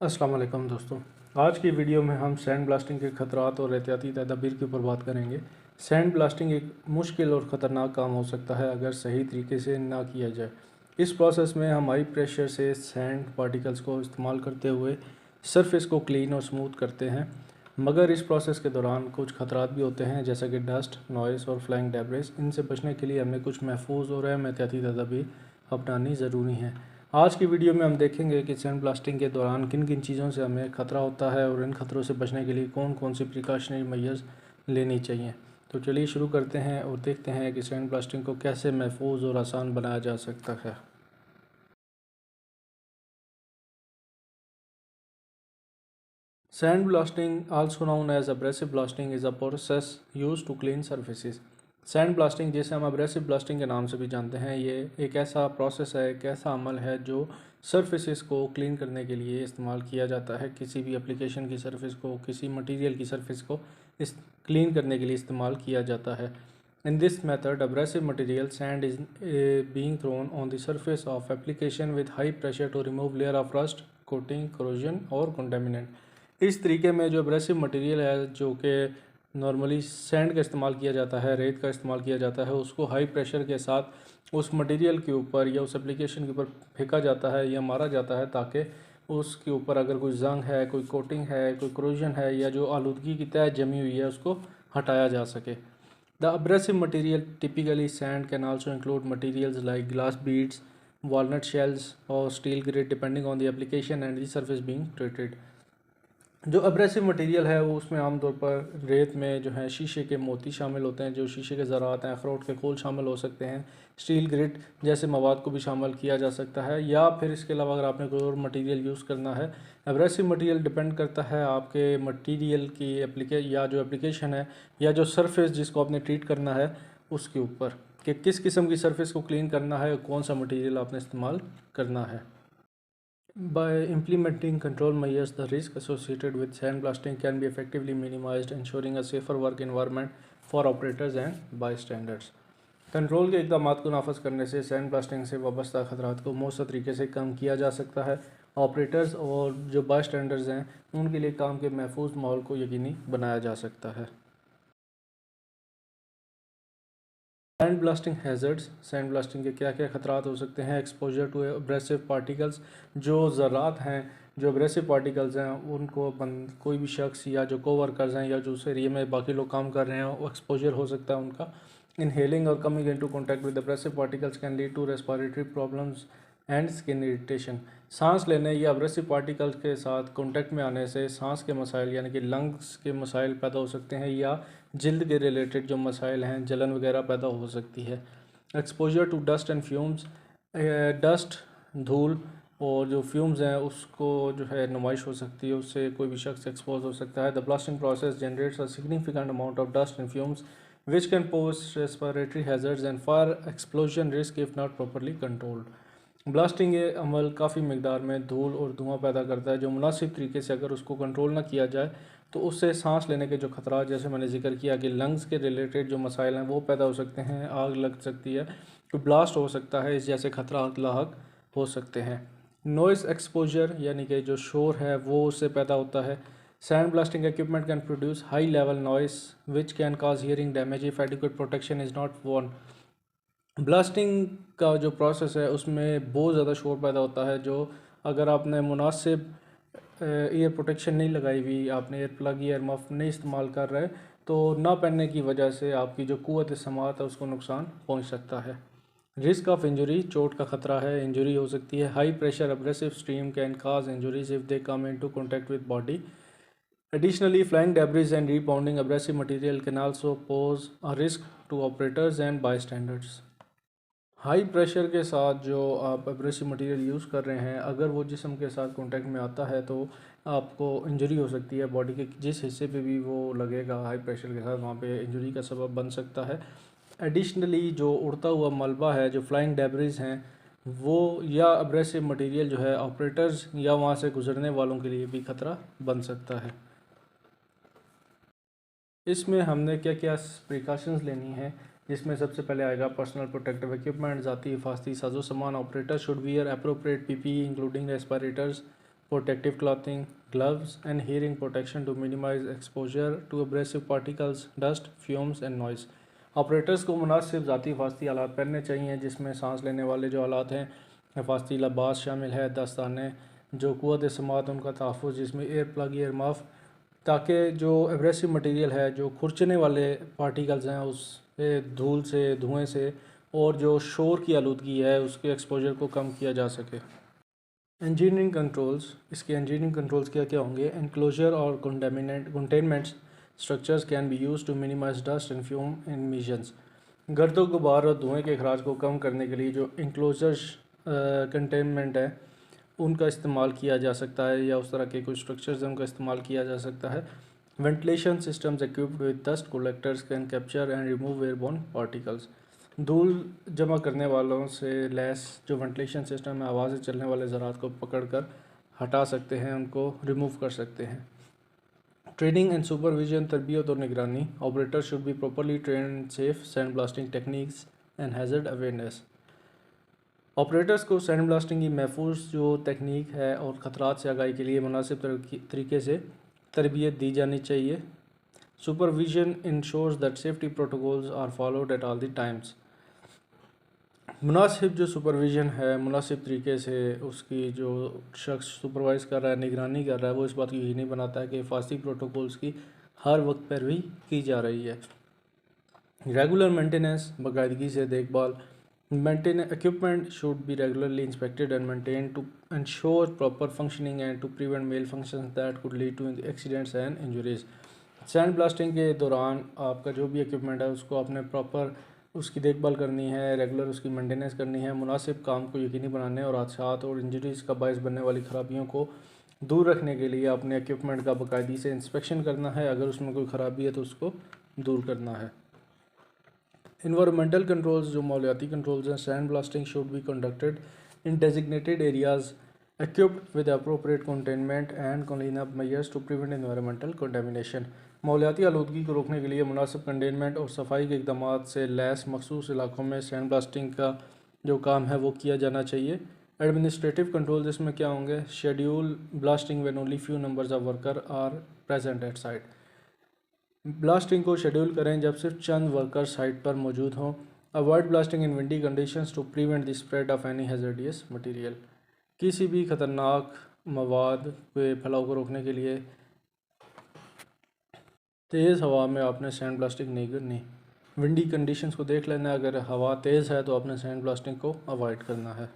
अस्सलाम वालेकुम दोस्तों। आज की वीडियो में हम सैंड ब्लास्टिंग के खतरात और एहतियाती तदाबीर के ऊपर बात करेंगे। सैंड ब्लास्टिंग एक मुश्किल और ख़तरनाक काम हो सकता है अगर सही तरीके से ना किया जाए। इस प्रोसेस में हम हाई प्रेशर से सैंड पार्टिकल्स को इस्तेमाल करते हुए सरफेस को क्लीन और स्मूथ करते हैं, मगर इस प्रोसेस के दौरान कुछ खतरात भी होते हैं, जैसा कि डस्ट, नॉइस और फ्लाइंग डेब्रिस। इनसे बचने के लिए हमें कुछ महफूज और अहम एहतियाती तदाबीर अपनानी ज़रूरी हैं। आज की वीडियो में हम देखेंगे कि सैंड ब्लास्टिंग के दौरान किन किन चीज़ों से हमें ख़तरा होता है और इन खतरों से बचने के लिए कौन कौन सी प्रिकॉशनरी मेजर्स लेनी चाहिए। तो चलिए शुरू करते हैं और देखते हैं कि सैंड ब्लास्टिंग को कैसे महफूज और आसान बनाया जा सकता है। Sand blasting, also known as abrasive blasting, is a process used to clean surfaces. Sand blasting, जिसे हम अब्रेसिव ब्लास्टिंग के नाम से भी जानते हैं, ये एक ऐसा प्रोसेस है, एक ऐसा अमल है जो सरफेसेस को क्लीन करने के लिए इस्तेमाल किया जाता है। किसी भी एप्लीकेशन की सरफेस को, किसी मटेरियल की सरफेस को इस क्लीन करने के लिए इस्तेमाल किया जाता है। In this method abrasive material sand is being thrown on the surface of application with high pressure to remove layer of rust, coating, corrosion और contaminant। इस तरीके में जो एब्रेसिव मटेरियल है, जो कि नॉर्मली सैंड का इस्तेमाल किया जाता है, रेत का इस्तेमाल किया जाता है, उसको हाई प्रेशर के साथ उस मटेरियल के ऊपर या उस एप्लीकेशन के ऊपर फेंका जाता है या मारा जाता है, ताकि उसके ऊपर अगर कोई जंग है, कोई कोटिंग है, कोई क्रोजन है या जो आलूदगी की तह जमी हुई है, उसको हटाया जा सके। The abrasive material typically sand can also include materials like glass beads, walnut shells or steel grit depending on the application and the surface being treated। जो एब्रेसिव मटेरियल है वो उसमें आमतौर पर रेत में जो है शीशे के मोती शामिल होते हैं, जो शीशे के ज़रात हैं, अखरोट के खोल शामिल हो सकते हैं, स्टील ग्रिट जैसे मवाद को भी शामिल किया जा सकता है, या फिर इसके अलावा अगर आपने कोई और मटेरियल यूज़ करना है। एब्रेसिव मटेरियल डिपेंड करता है आपके मटेरियल की या जो एप्लीकेशन है या जो सरफेस जिसको आपने ट्रीट करना है उसके ऊपर, कि किस किस्म की सरफेस को क्लीन करना है और कौन सा मटेरियल आपने इस्तेमाल करना है। By implementing control measures, the risk associated with sandblasting can be effectively minimized, ensuring a safer work environment for operators and bystanders। Control के इक़दाम को नाफज करने से सैंड ब्लास्टिंग से वाबस्ता खतरात को मौसर तरीके से कम किया जा सकता है। ऑपरेटर्स और जो बायस्टैंडर्स हैं उनके लिए काम के महफूज माहौल को यकीनी बनाया जा सकता है। Sand blasting hazards, sand blasting के क्या क्या ख़तरात हो सकते हैं। एक्सपोजर टू एब्रेसिव पार्टिकल्स, जो ज़रात हैं, जो एब्रेसिव पार्टिकल्स हैं, उनको कोई भी शख्स या जो कोवर्कर्स हैं या जो उस एरिया में बाकी लोग काम कर रहे हैं, वो एक्सपोजर हो सकता है उनका। इनहेलिंग और coming into contact with abrasive particles can lead to respiratory problems and skin irritation. सांस लेने या एब्रेसिव पार्टिकल्स के साथ कॉन्टैक्ट में आने से सांस के मसाइल यानी कि लंग्स के मसाइल पैदा हो सकते हैं, या जल्द के रिलेटेड जो मसाइल हैं, जलन वगैरह पैदा हो सकती है। Exposure to dust and fumes, dust, धूल और जो फ्यूम्स हैं उसको जो है नुमाइश हो सकती है, उससे कोई भी शख्स एक्सपोज हो सकता है। The blasting process generates a significant amount of dust and fumes which can pose respiratory hazards and fire explosion risk if not properly controlled। Blasting ये अमल काफ़ी मकदार में धूल और धुआं पैदा करता है, जो मुनासिब तरीके से अगर उसको कंट्रोल ना किया जाए तो उससे सांस लेने के जो खतरा, जैसे मैंने जिक्र किया कि लंग्स के रिलेटेड जो मसाइल हैं वो पैदा हो सकते हैं, आग लग सकती है, तो ब्लास्ट हो सकता है, इस जैसे खतरा लाहक हो सकते हैं। नॉइस एक्सपोजर यानी कि जो शोर है वो उससे पैदा होता है। Sand blasting equipment can produce high level noise which can cause hearing damage if adequate protection is not worn. Blasting का जो प्रोसेस है उसमें बहुत ज़्यादा शोर पैदा होता है, जो अगर आपने मुनासिब ईयर प्रोटेक्शन नहीं लगाई हुई, आपने ईयर प्लग, ईयर मफ नहीं इस्तेमाल कर रहे, तो ना पहनने की वजह से आपकी जो क़ुव्वत समात है उसको नुकसान पहुंच सकता है। रिस्क ऑफ इंजरी, चोट का ख़तरा है, इंजरी हो सकती है। High pressure abrasive stream can cause injuries if they come into contact with body. Additionally, flying debris and rebounding abrasive material can also pose a risk to operators and bystanders। High pressure के साथ जो आप abrasive material use कर रहे हैं, अगर वो जिस्म के साथ कांटेक्ट में आता है तो आपको इंजरी हो सकती है। बॉडी के जिस हिस्से पे भी वो लगेगा हाई प्रेशर के साथ, वहाँ पे इंजरी का सबब बन सकता है। एडिशनली जो उड़ता हुआ मलबा है, जो फ्लाइंग डेब्रिस हैं, वो या एब्रेसिव मटेरियल जो है ऑपरेटर्स या वहाँ से गुजरने वालों के लिए भी ख़तरा बन सकता है। इसमें हमने क्या क्या प्रिकॉशंस लेनी है, जिसमें सबसे पहले आएगा पर्सनल प्रोटेक्टिव इक्विपमेंट, ज़ाती हिफाजती साजो सामान। Operator should wear appropriate PPE including respirators, protective clothing, gloves and hearing protection to minimize exposure to abrasive particles, dust, fumes and noise. Operators को मुनासिब ज़ाती हिफाजती आलात पहनने चाहिए जिसमें सांस लेने वाले जो आलात हैं हिफाजती लिबास शामिल है, दस्ताने, जो क़ुव्वत समात उनका तहफ़्फ़ुज़ जिसमें एयर प्लग, एयर मफ़, ताकि जो एब्रेसिव मटेरियल है, जो खुरचने वाले पार्टिकल्स हैं, उससे धूल से, धुएँ से और जो शोर की आलूदगी है उसके एक्सपोजर को कम किया जा सके। इंजीनियरिंग कंट्रोल्स, इसके इंजीनियरिंग कंट्रोल्स क्या क्या होंगे? एनक्लोजर और containment structures can be use to minimise dust and fume emissions. गर्द गुबार और धुएँ के अखराज को कम करने के लिए जो इंक्लोजर कंटेनमेंट है उनका इस्तेमाल किया जा सकता है, या उस तरह के कुछ स्ट्रक्चर्स हैं उनका इस्तेमाल किया जा सकता है। Ventilation systems equipped with dust collectors can capture and remove airborne particles. धूल जमा करने वालों से लैस जो वेंटिलेशन सिस्टम है हवा से चलने वाले ज़रात को पकड़कर हटा सकते हैं, उनको रिमूव कर सकते हैं। ट्रेनिंग एंड सुपरविजन, तरबियत और निगरानी। Operator should be properly train safe sand blasting techniques and hazard awareness. Operators को सैंड ब्लास्टिंग की महफूज जो तकनीक है और ख़तरात से आगाही के लिए मुनासिब तरीके से तरबियत दी जानी चाहिए। Supervision ensures that safety protocols are followed at all the times. मुनासिब जो सुपरविज़न है, मुनासिब तरीके से उसकी जो शख्स सुपरवाइज कर रहा है, निगरानी कर रहा है, वो इस बात को यकीनी बनाता है कि हिफाजती प्रोटोकॉल्स की हर वक्त पैरवी की जा रही है। रेगुलर मेंटेनेंस, बाकायदगी से देखभाल। Equipment should be regularly inspected and maintained to ensure proper functioning and to prevent malfunctions that could lead to accidents and injuries. Sand blasting के दौरान आपका जो भी इक्विपमेंट है उसको आपने प्रॉपर उसकी देखभाल करनी है, रेगुलर उसकी मेंटेनेंस करनी है, मुनासिब काम को यकीनी बनाने और हादसात और इंजरीज़ का बायस बनने वाली ख़राबियों को दूर रखने के लिए अपने इक्विपमेंट का बाकायदी से इंस्पेक्शन करना है। अगर उसमें कोई ख़राबी है तो उसको दूर करना है। इन्वायरमेंटल कंट्रोल्स, जो माहौलियाती कंट्रोल्स हैं, sand blasting should be conducted in designated areas equipped with appropriate containment and cleanup measures to prevent environmental contamination। माहौलियाती आलूदगी को रोकने के लिए मुनासिब कंटेनमेंट और सफाई के इक़दाम से लैस मखसूस इलाकों में सैंड ब्लास्टिंग का जो काम है वो किया जाना चाहिए। एडमिनिस्ट्रेटिव कंट्रोल इसमें क्या होंगे? Schedule blasting when only few numbers of worker are present at site. Blasting को शेड्यूल करें जब सिर्फ चंद वर्कर साइट पर मौजूद हों। Avoid blasting in windy conditions to prevent the spread of any hazardous material. किसी भी ख़तरनाक मवाद के फैलाव को रोकने के लिए तेज़ हवा में आपने सैंड ब्लास्टिंग नहीं करनी। विंडी कंडीशंस को देख लेना, अगर हवा तेज़ है तो आपने सैंड ब्लास्टिंग को अवॉइड करना है।